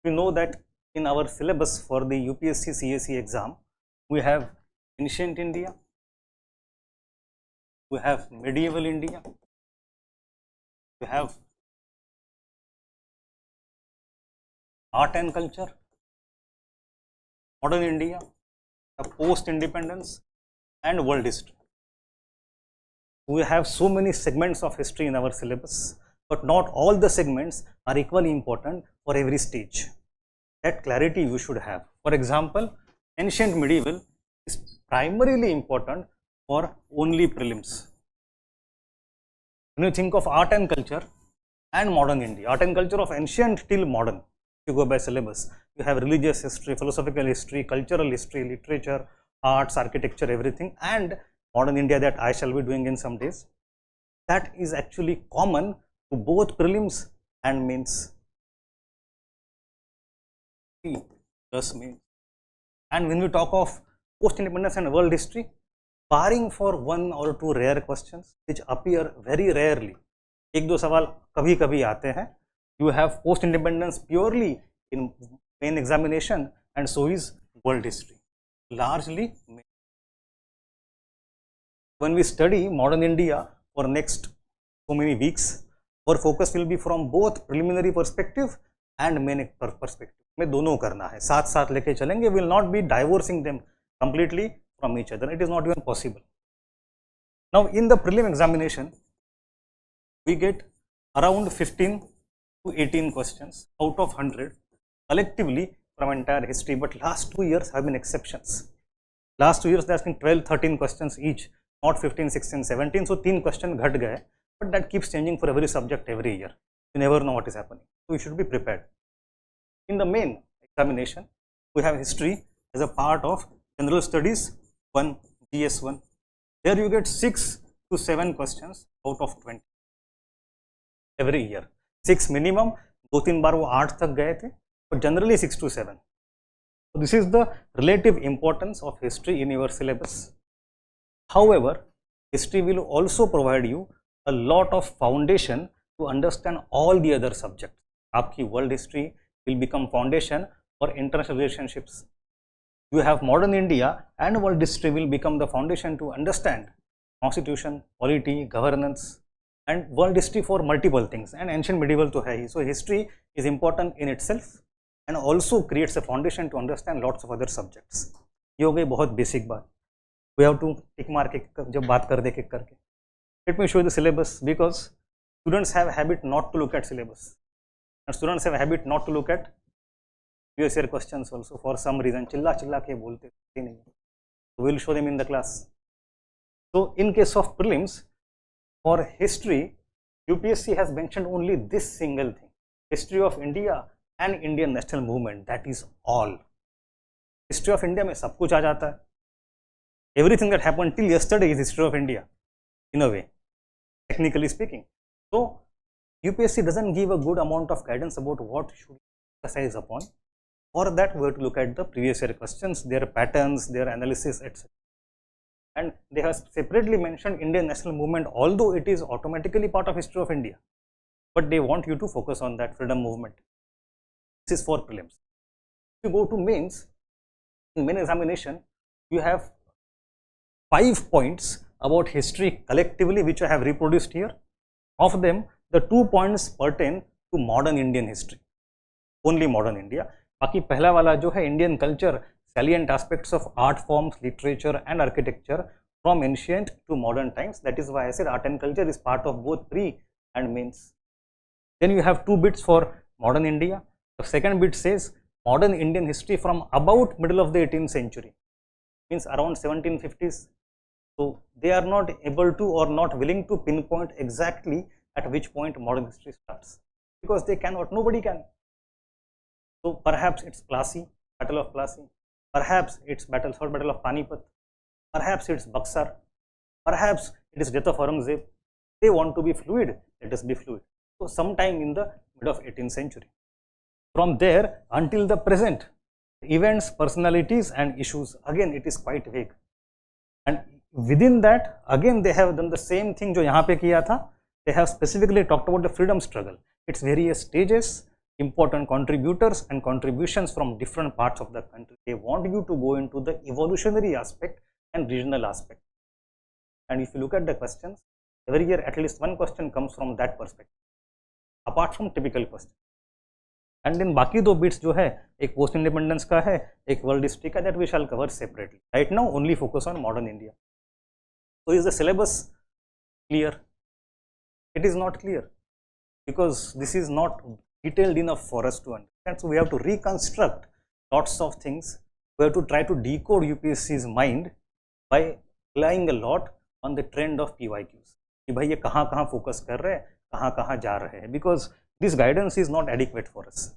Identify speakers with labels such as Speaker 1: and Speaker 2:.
Speaker 1: You know that in our syllabus for the UPSC CSE exam, we have ancient India, we have medieval India, we have art and culture, modern India, post-independence, and world history. We have so many segments of history in our syllabus, but not all the segments are equally important for every stage. That clarity you should have. For example, ancient medieval is primarily important for only prelims. When you think of art and culture and modern India, art and culture of ancient till modern, if you go by syllabus, you have religious history, philosophical history, cultural history, literature, arts, architecture, everything, and modern India that I shall be doing in some days. That is actually common to both prelims and mains. Plus mains. And when we talk of post-independence and world history, barring for one or two rare questions which appear very rarely, एक दो सवाल कभी कभी आते हैं, you have post-independence purely in main examination, and so is world history, largely main. When we study modern India for next so many weeks, our focus will be from both preliminary perspective and main perspective. में दोनों करना है, साथ साथ लेके चलेंगे. Will not be divorcing them completely from each other. It is not even possible. Now in the prelim examination, we get around 15 to 18 questions out of 100 collectively from entire history, but last 2 years have been exceptions. Last 2 years they are asking 12, 13 questions each, not 15, 16, 17. So 3 questions घट गए, but that keeps changing for every subject every year. You never know what is happening. So you should be prepared. In the main examination, we have history as a part of general studies 1, GS 1. There you get 6 to 7 questions out of 20 every year. 6 minimum, 2-3 बार वो 8 तक गए थे, but generally 6 to 7. So this is the relative importance of history in your syllabus. However, history will also provide you a lot of foundation to understand all the other subjects. आपकी world history will become foundation for international relationships. You have modern India and world history will become the foundation to understand constitution, polity, governance, and world history for multiple things, and ancient medieval to hai. So history is important in itself and also creates a foundation to understand lots of other subjects. ये हो गई बहुत basic बात. We have to tick mark जब बात कर दे एक करके. Let me show you the syllabus, because students have a habit not to look at syllabus, and students have a habit not to look at previous year questions also for some reason. चिल्ला चिल्ला के बोलते नहीं. We will show them in the class. So in case of prelims, for history, UPSC has mentioned only this single thing: history of India and Indian national movement. That is all. History of India में सब कुछ आ जाता है. Everything that happened till yesterday is history of India, in a way, technically speaking. So UPSC doesn't give a good amount of guidance about what should emphasize upon. For that, we have to look at the previous year questions, their patterns, their analysis, etc. And they have separately mentioned Indian national movement, although it is automatically part of history of India, but they want you to focus on that freedom movement. This is for prelims. If you go to mains, in main examination, you have 5 points about history collectively, which I have reproduced here. Of them, the 2 points pertain to modern Indian history, only modern India. बाकी पहला वाला जो है Indian culture, salient aspects of art forms, literature and architecture from ancient to modern times. That is why I said art and culture is part of both pre and mains. Then you have 2 bits for modern India. The second bit says modern Indian history from about middle of the 18th century, means around 1750s. So they are not able to or not willing to pinpoint exactly at which point modern history starts, because they cannot, nobody can. So perhaps it's Plassey, Battle of Plassey, perhaps it's Third Battle of Panipat, perhaps it's Buxar, perhaps it is death of Aurangzeb. They want to be fluid, let us be fluid. So sometime in the mid of 18th century. From there until the present, events, personalities and issues, again it is quite vague. And within that, again they have done the same thing जो यहाँ पे किया था. They have specifically talked about the freedom struggle, its various stages, important contributors and contributions from different parts of the country. They want you to go into the evolutionary aspect and regional aspect. And if you look at the questions, every year at least one question comes from that perspective, apart from typical question. And then बाकी दो bits जो है, एक post independence का है, एक world history का, that we shall cover separately. Right now only focus on modern India. So is the syllabus clear? It is not clear, because this is not detailed enough for us to understand. So we have to reconstruct lots of things. We have to try to decode UPSC's mind by relying a lot on the trend of PYQs. कि भाई ये कहाँ कहाँ focus कर रहे हैं, कहाँ कहाँ जा रहे हैं, because this guidance is not adequate for us.